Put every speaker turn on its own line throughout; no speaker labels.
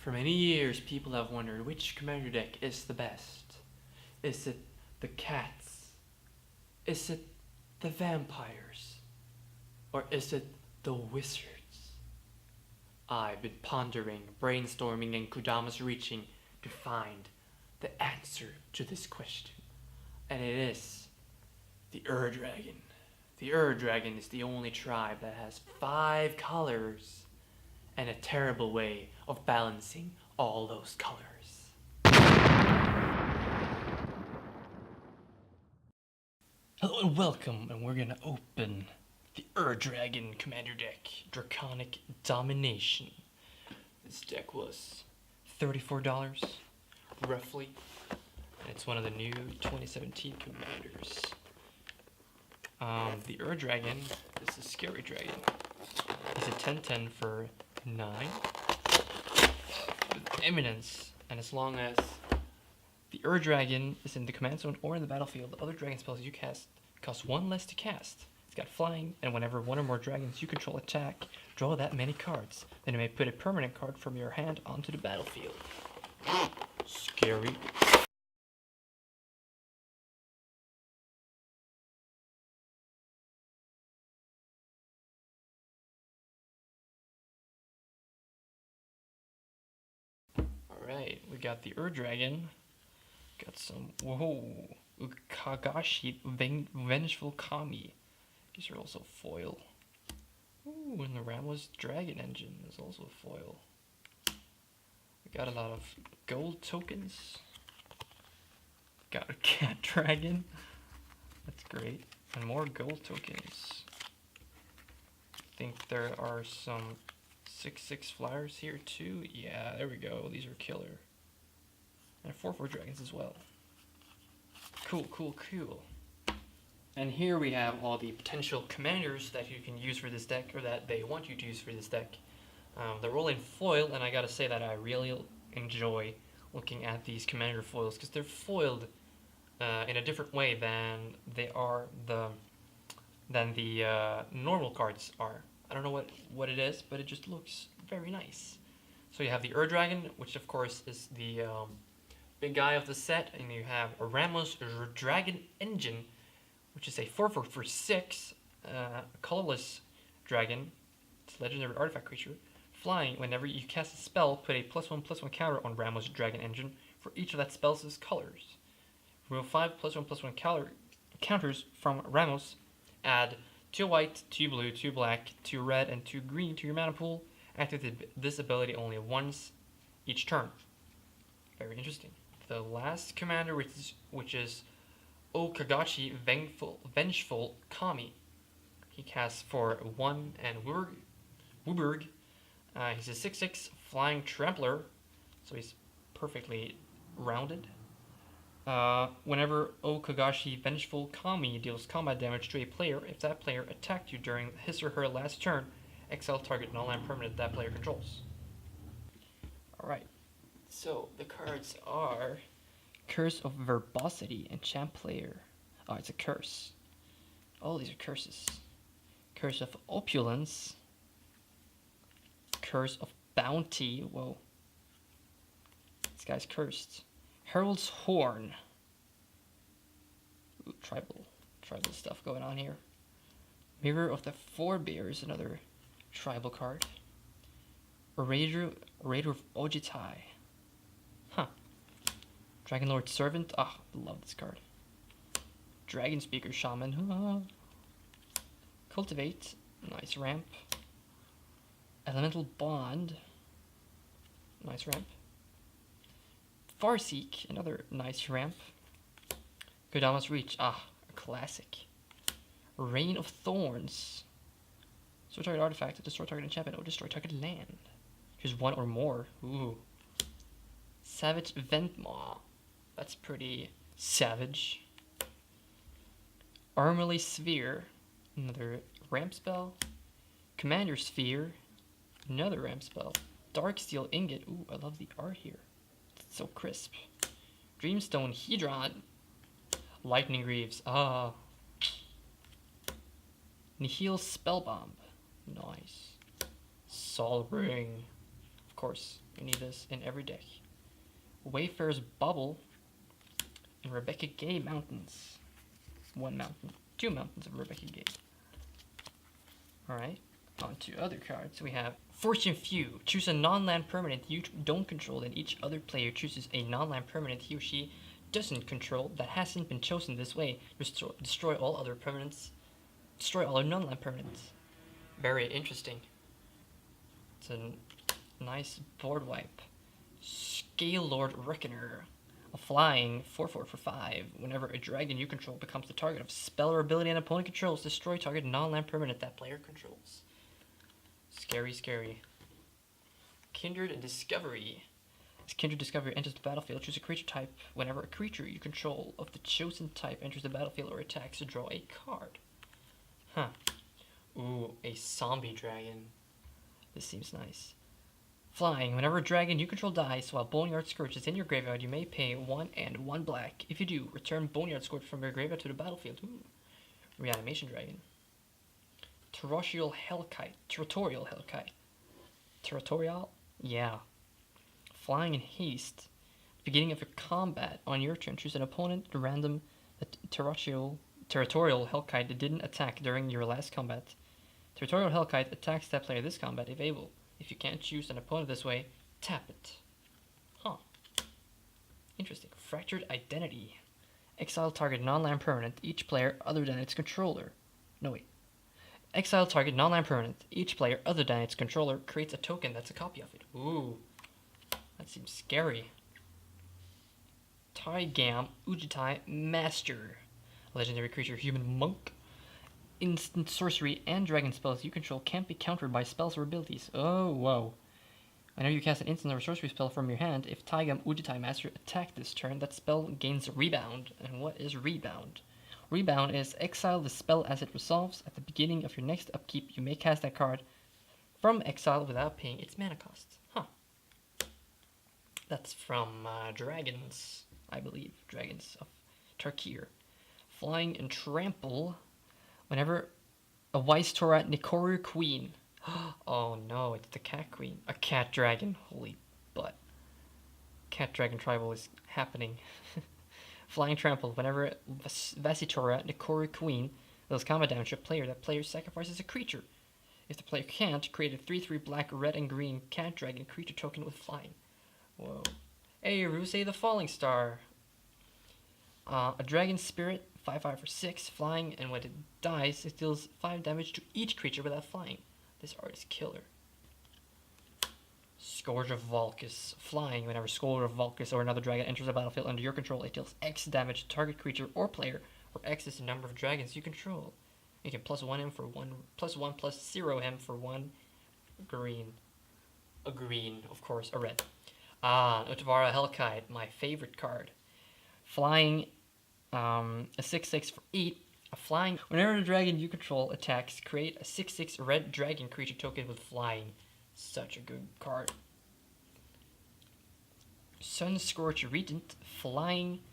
For many years, people have wondered which commander deck is the best. Is it the cats? Is it the vampires? Or is it the wizards? I've been pondering, brainstorming, and Kudamas reaching to find the answer to this question. And it is the Ur-Dragon. The Ur-Dragon is the only tribe that has 5 colors and a terrible way of balancing all those colors. Hello and welcome, and we're gonna open the Ur-Dragon commander deck, Draconic Domination. This deck was $34, roughly, and it's one of the new 2017 commanders. The Ur-Dragon is a scary dragon. He's a 10/10 for 9 with eminence, and as long as the Ur-Dragon is in the command zone or in the battlefield, the other dragon spells you cast cost 1 less to cast. It's got flying, and whenever one or more dragons you control attack, draw that many cards. Then you may put a permanent card from your hand onto the battlefield. Scary. Alright, we got the Ur-Dragon. Got some, whoa, Kagashi, Vengeful Kami. These are also foil. Ooh, and the Ramos Dragon Engine is also foil. We got a lot of gold tokens. Got a Cat Dragon. That's great. And more gold tokens. I think there are some 6/6 flyers here too. Yeah, there we go. These are killer. And 4/4 dragons as well. Cool, cool, cool. And here we have all the potential commanders that you can use for this deck, or that they want you to use for this deck. They're all in foil, and I gotta say that I really enjoy looking at these commander foils, because they're foiled in a different way than they are the normal cards are. I don't know what it is, but it just looks very nice. So you have the Ur-Dragon, which of course is the big guy of the set, and you have a Ramos Dragon Engine, which is a 4/4 for 6, colorless dragon. It's a legendary artifact creature. Flying, whenever you cast a spell, put a +1/+1 counter on Ramos Dragon Engine for each of that spell's colors. Remove 5 +1/+1 counters from Ramos. Add 2 white, 2 blue, 2 black, 2 red, and 2 green to your mana pool. Activate this ability only once each turn. Very interesting. The last commander, which is Okagashi, Vengeful Kami. He casts for 1 and Wooburg. He's a 6/6 flying trampler, so he's perfectly rounded. Whenever Okagashi Vengeful Kami deals combat damage to a player, if that player attacked you during his or her last turn, exile target non-land permanent that player controls. Alright, so the cards are Curse of Verbosity, enchant player. Oh, it's a curse. All these are curses. Curse of Opulence. Curse of Bounty. Whoa. This guy's cursed. Herald's Horn. Ooh, tribal stuff going on here. Mirror of the Forebears, another tribal card. Raider of Ojitai. Huh. Dragonlord Servant. Ah, love this card. Dragon Speaker Shaman. Cultivate. Nice ramp. Elemental Bond. Nice ramp. Farseek. Another nice ramp. Kudamas Reach. Ah, a classic. Rain of Thorns. Destroy target artifact, destroy target enchantment, or destroy target land. Choose 1 or more. Ooh. Savage Ventmaw. That's pretty savage. Armorly Sphere. Another ramp spell. Commander Sphere. Another ramp spell. Darksteel Ingot. Ooh, I love the art here. It's so crisp. Dreamstone Hedron. Lightning Greaves. Ah. Nihil Spellbomb. Nice. Sol Ring. Of course. You need this in every deck. Wayfarer's Bubble and Rebecca Gay Mountains. 1 mountain. 2 mountains of Rebecca Gay. Alright, on to other cards. We have Fortune Few. Choose a non-land permanent you don't control, and each other player chooses a non-land permanent he or she doesn't control that hasn't been chosen this way. Destroy all other permanents. Destroy all other non-land permanents. Very interesting. It's a nice board wipe. Scale Lord Reckoner. A flying 4/4 for 5. Whenever a dragon you control becomes the target of spell or ability an opponent controls, destroy target non-land permanent that player controls. Scary, scary. Kindred Discovery. As Kindred Discovery enters the battlefield, choose a creature type. Whenever a creature you control of the chosen type enters the battlefield or attacks, to draw a card. Huh. Ooh, a zombie dragon. This seems nice. Flying. Whenever a dragon you control dies while Boneyard Scourge is in your graveyard, you may pay 1 and 1 black. If you do, return Boneyard Scourge from your graveyard to the battlefield. Ooh. Reanimation Dragon. Territorial Hellkite. Territorial? Yeah. Flying in haste. Beginning of your combat. On your turn, choose an opponent random territorial Hellkite that didn't attack during your last combat. Territorial Hellkite attacks that player this combat if able. If you can't choose an opponent this way, tap it. Huh. Interesting. Fractured Identity. Exile target non-land permanent, each player other than its controller. No, wait. Exile target non-land permanent, each player other than its controller creates a token that's a copy of it. Ooh. That seems scary. Taigam Ujitai Master. A legendary creature, human monk. Instant sorcery and dragon spells you control can't be countered by spells or abilities. Oh, whoa. Whenever you cast an instant or sorcery spell from your hand, if Taigam Ujitai Master attacked this turn, that spell gains Rebound. And what is Rebound? Rebound is exile the spell as it resolves. At the beginning of your next upkeep, you may cast that card from exile without paying its mana cost. Huh. That's from Dragons, I believe. Dragons of Tarkir. Flying and Trample. Whenever a Wise Torah Nikoru Queen. Oh no, it's the Cat Queen. A Cat Dragon. Holy butt. Cat Dragon Tribal is happening. Flying Trample. Whenever Vasitora Nikoru Queen deals combat damage to a player, that player sacrifices a creature. If the player can't, create a 3/3 black, red, and green Cat Dragon creature token with flying. Whoa. Hey, Ruse the Falling Star. A Dragon Spirit. 5/5 for 6, flying, and when it dies, it deals 5 damage to each creature without flying. This art is killer. Scourge of Valkus. Flying. Whenever Scourge of Valkus or another dragon enters the battlefield under your control, it deals X damage to target creature or player, where X is the number of dragons you control. You can +1 him for 1, +1 +0 him for 1 green. A green, of course, a red. Utavara Hellkite, my favorite card. Flying. A 6/6 for 8. A flying. Whenever a dragon you control attacks, create a 6/6 red dragon creature token with flying. Such a good card. Sunscorch Regent. Flying.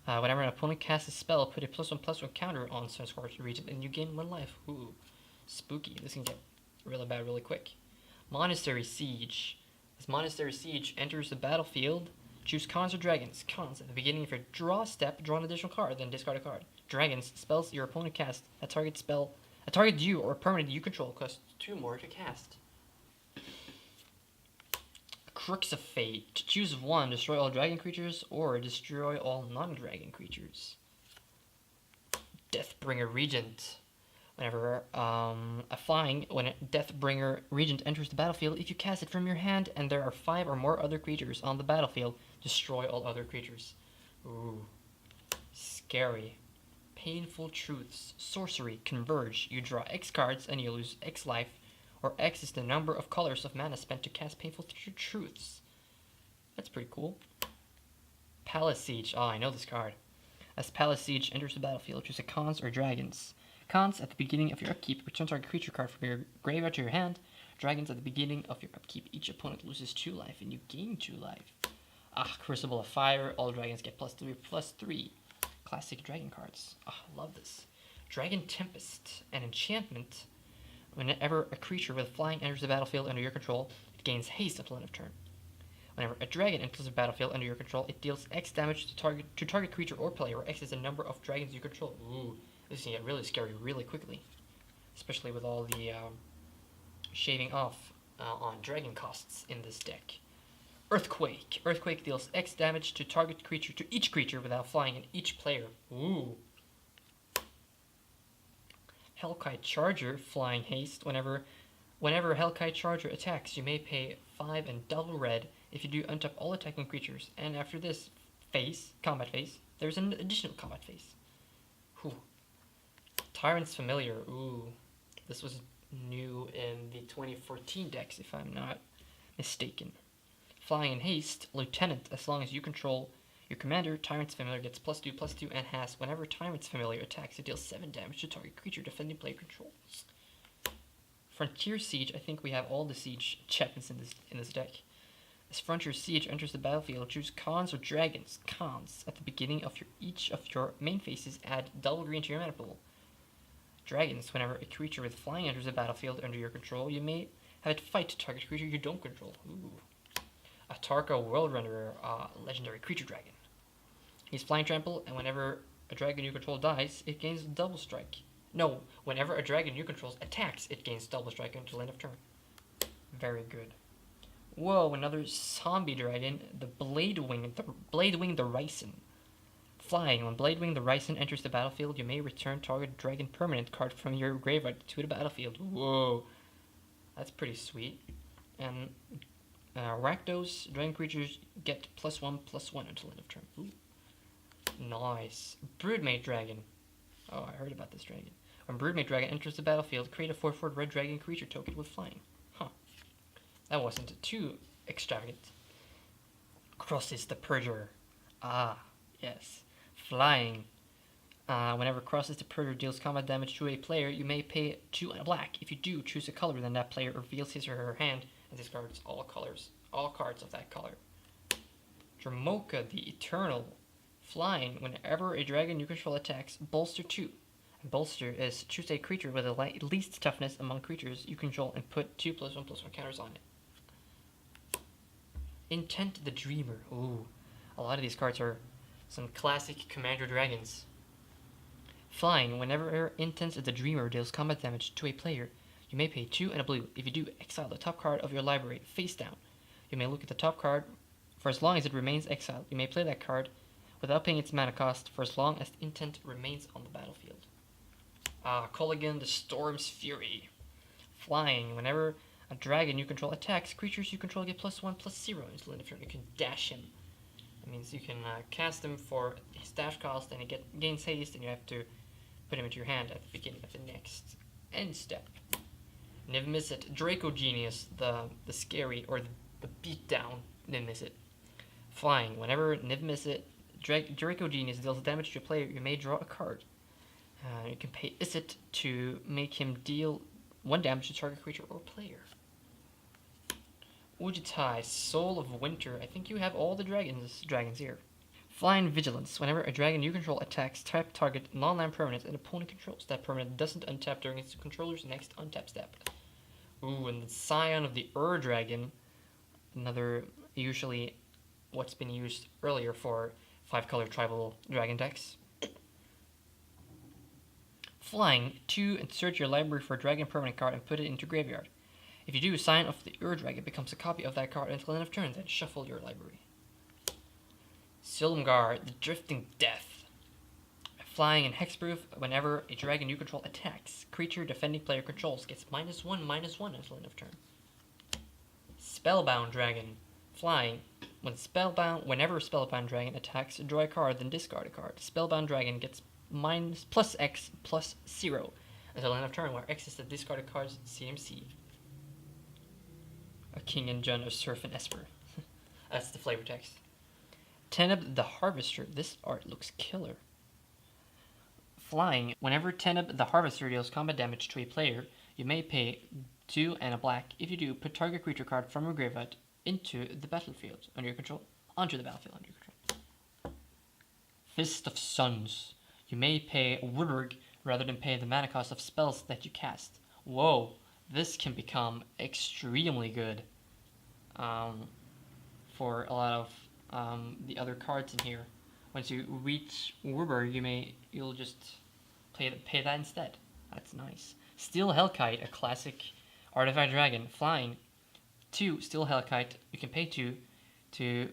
Whenever an opponent casts a spell, put a +1/+1 counter on Sunscorch Regent and you gain 1 life. Ooh. Spooky. This can get really bad really quick. Monastery Siege. As Monastery Siege enters the battlefield, choose cons or dragons. Cons. At the beginning of your draw step, draw an additional card, then discard a card. Dragons. Spells your opponent casts. A target you or a permanent you control costs 2 more to cast. Crooks of Fate. Choose 1. Destroy all dragon creatures or destroy all non-dragon creatures. Deathbringer Regent. Whenever a flying, when a Deathbringer Regent enters the battlefield, if you cast it from your hand and there are 5 or more other creatures on the battlefield, destroy all other creatures. Ooh. Scary. Painful Truths. Sorcery. Converge. You draw X cards and you lose X life, or X is the number of colors of mana spent to cast Painful Truths. That's pretty cool. Palace Siege. Oh, I know this card. As Palace Siege enters the battlefield, choose a cons or dragons. Cons. At the beginning of your upkeep, return target creature card from your graveyard to your hand. Dragons. At the beginning of your upkeep, each opponent loses 2 life and you gain 2 life. Crucible of Fire. All dragons get +3/+3. Classic dragon cards. Love this. Dragon Tempest. An enchantment. Whenever a creature with flying enters the battlefield under your control, it gains haste until end of turn. Whenever a dragon enters the battlefield under your control, it deals X damage to target creature or player, where X is the number of dragons you control. Ooh, this can get really scary really quickly, especially with all the shaving off on dragon costs in this deck. Earthquake. Earthquake deals X damage to target creature to each creature without flying and each player. Ooh. Hellkite Charger. Flying haste. Whenever Hellkite Charger attacks, you may pay 5 and double red. If you do, untap all attacking creatures. And after this combat phase, there's an additional combat phase. Whew. Tyrant's Familiar. Ooh. This was new in the 2014 decks, if I'm not mistaken. Flying in haste, Lieutenant. As long as you control your commander, Tyrant's Familiar gets +2/+2 and has whenever Tyrant's Familiar attacks, it deals 7 damage to target creature defending player controls. Frontier Siege. I think we have all the siege champions in this deck. As Frontier Siege enters the battlefield, choose cons or dragons. Cons. At the beginning of each of your main phases, add double green to your mana pool. Dragons. Whenever a creature with flying enters the battlefield under your control, you may have it fight to target creature you don't control. Ooh. Atarka World Renderer, legendary creature dragon. He's flying trample, and whenever a dragon you control dies, it gains double strike. No, whenever a dragon you control attacks, it gains double strike until end of turn. Very good. Whoa, another zombie dragon, the Bladewing the Ryson. Flying. When Bladewing the Ryson enters the battlefield, you may return target dragon permanent card from your graveyard to the battlefield. Whoa, that's pretty sweet. And Rakdos, dragon creatures get +1/+1 until end of turn. Ooh. Nice. Broodmate Dragon. Oh, I heard about this dragon. When Broodmate Dragon enters the battlefield, create a 4/4 red dragon creature token with flying. Huh. That wasn't too extravagant. Crosses the Purger. Ah, yes. Flying. Whenever Crosses the Purger deals combat damage to a player, you may pay 2 and a black. If you do, choose a color, then that player reveals his or her hand and discards all cards of that color. Dramoka the Eternal. Flying. Whenever a dragon you control attacks, bolster 2. And bolster is choose a creature with the least toughness among creatures you control and put 2 +1/+1 counters on it. Intent the Dreamer. Ooh, a lot of these cards are some classic Commander dragons. Flying. Whenever Intent the Dreamer deals combat damage to a player, you may pay 2 and a blue. If you do, exile the top card of your library face down. You may look at the top card for as long as it remains exiled. You may play that card without paying its mana cost for as long as the intent remains on the battlefield. Colligan the Storm's Fury. Flying. Whenever a dragon you control attacks, creatures you control get +1/+0 until end of turn. You can dash him. That means you can cast him for his dash cost, and he gains haste, and you have to put him into your hand at the beginning of the next end step. Niv-Mizzet, Draco Genius, the scary, or the beatdown Niv-Mizzet. Flying. Whenever Niv-Mizzet, Draco Genius deals damage to a player, you may draw a card. You can pay Izzet to make him deal 1 damage to target creature or player. Ujitai, Soul of Winter. I think you have all the dragons here. Flying Vigilance. Whenever a dragon you control attacks, tap target non-land permanent an opponent controls. That permanent doesn't untap during its controller's next untap step. Ooh, and the Scion of the Dragon. Another, usually, what's been used earlier for 5-color tribal dragon decks. Flying. 2, insert your library for a dragon permanent card and put it into graveyard. If you do, Scion of the Dragon becomes a copy of that card until end of turn, then shuffle your library. Silumgar, the Drifting Death. Flying and hexproof. Whenever a dragon you control attacks, creature defending player controls gets -1/-1 until end of turn. Spellbound Dragon. Flying. Whenever Spellbound Dragon attacks, draw a card, then discard a card. Spellbound Dragon gets +X/+0 until end of turn, where X is the discarded card's CMC. A King and Jun of Surf and Esper. That's the flavor text. Teneb the Harvester. This art looks killer. Flying. Whenever Teneb the Harvester deals combat damage to a player, you may pay 2 and a black. If you do, put target creature card from your graveyard onto the battlefield under your control. Fist of Suns. You may pay Woodburg rather than pay the mana cost of spells that you cast. Whoa, this can become extremely good. for a lot of the other cards in here. Once you reach Uber, you'll just pay that instead. That's nice. Steel Hellkite, a classic artifact dragon, flying. 2 Steel Hellkite. You can pay 2 to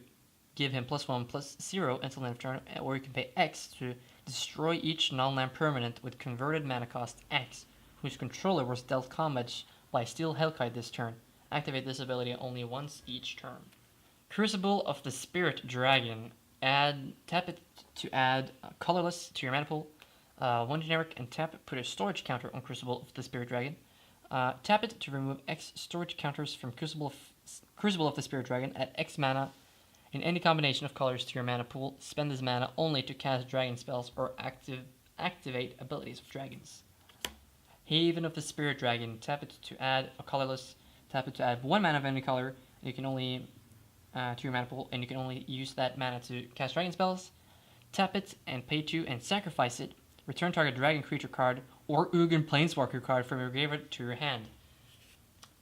give him +1/+0 until end of turn, or you can pay X to destroy each non-land permanent with converted mana cost X, whose controller was dealt combat by Steel Hellkite this turn. Activate this ability only once each turn. Crucible of the Spirit Dragon. Tap it to add colorless to your mana pool. 1 generic, and tap it, put a storage counter on Crucible of the Spirit Dragon. Tap it to remove X storage counters from Crucible of the Spirit Dragon at X mana in any combination of colors to your mana pool. Spend this mana only to cast dragon spells or activate abilities of dragons. Haven of the Spirit Dragon. Tap it to add a colorless. Tap it to add 1 mana of any color. You can only to your mana pool, and you can only use that mana to cast dragon spells. Tap it and pay 2 and sacrifice it. Return target dragon creature card or Ugin Planeswalker card from your graveyard to your hand.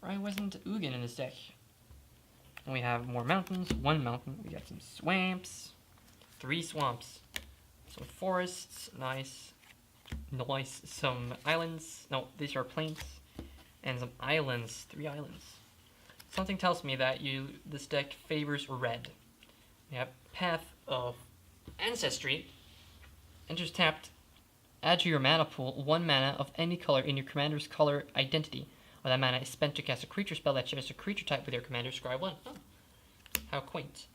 Why wasn't Ugin in this deck? And we have more mountains. 1 mountain. We got some swamps. 3 swamps. Some forests. Nice. Some islands. No, these are plains. And some islands. 3 islands. Something tells me that this deck favors red. We have Path of Ancestry. Enters tapped. Add to your mana pool 1 mana of any color in your commander's color identity. When that mana is spent to cast a creature spell that shares a creature type with your commander, scry 1. Oh, how quaint.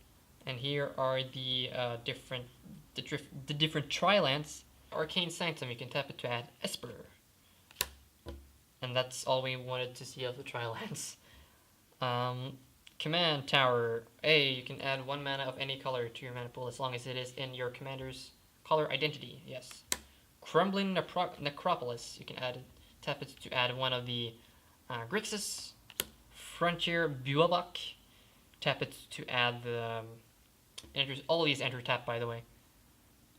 And here are the different tri-lands. Arcane Sanctum, you can tap it to add Esper. And that's all we wanted to see of the tri-lands. Command Tower. You can add 1 mana of any color to your mana pool as long as it is in your commander's color identity. Yes. Crumbling Necropolis. You can tap it to add 1 of the Grixis. Frontier Buabak. Tap it to add the all these enter tap, by the way.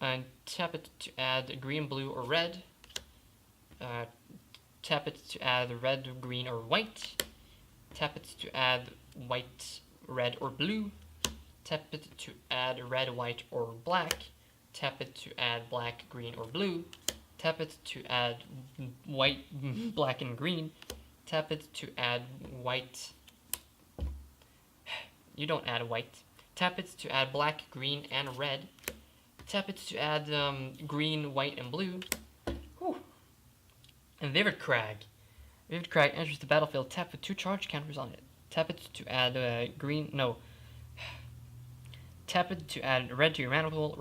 And tap it to add green, blue, or red. Tap it to add red, green, or white. Tap it to add white, red, or blue. Tap it to add red, white, or black. Tap it to add black, green, or blue. Tap it to add white, black, and green. Tap it to add white. You don't add white. Tap it to add black, green, and red. Tap it to add green, white, and blue. Whew. And Vivid Crag. Vivid Crag enters the battlefield. Tap with 2 charge counters on it. Tap it to add Tap it to add red to your mana pool.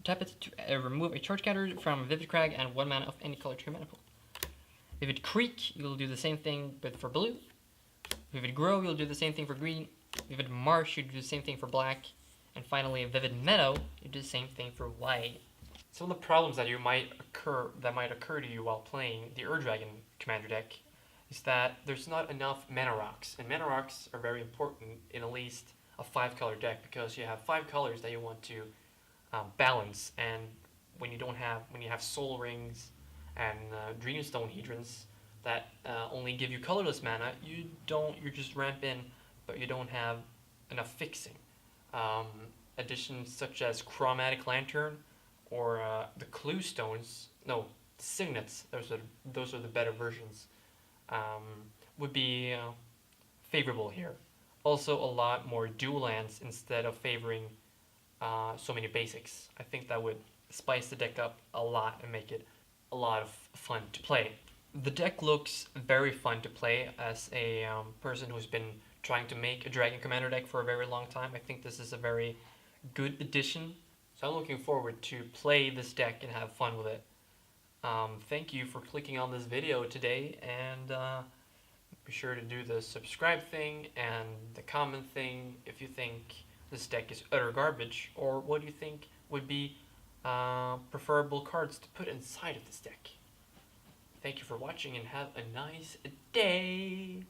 Tap it to remove a charge counter from Vivid Crag and 1 mana of any color to your mana pool. Vivid Creek, you'll do the same thing but for blue. Vivid Grove, you'll do the same thing for green. Vivid Marsh, you do the same thing for black. And finally, Vivid Meadow, you do the same thing for white. Some of the problems that might occur to you while playing the Dragon Commander deck is that there's not enough mana rocks, and mana rocks are very important in at least a 5-color deck because you have 5 colors that you want to balance, and when you have Soul Rings and Dreamstone Hedrons that only give you colorless mana, you're just rampant, but you don't have enough fixing. Additions such as Chromatic Lantern or the Clue Stones, no, Signets, those are the better versions, would be favorable here. Also, a lot more dual lands instead of favoring so many basics. I think that would spice the deck up a lot and make it a lot of fun to play. The deck looks very fun to play as a person who's been trying to make a Dragon Commander deck for a very long time. I think this is a very good addition. So I'm looking forward to play this deck and have fun with it. Thank you for clicking on this video today, and be sure to do the subscribe thing and the comment thing if you think this deck is utter garbage, or what do you think would be preferable cards to put inside of this deck. Thank you for watching and have a nice day.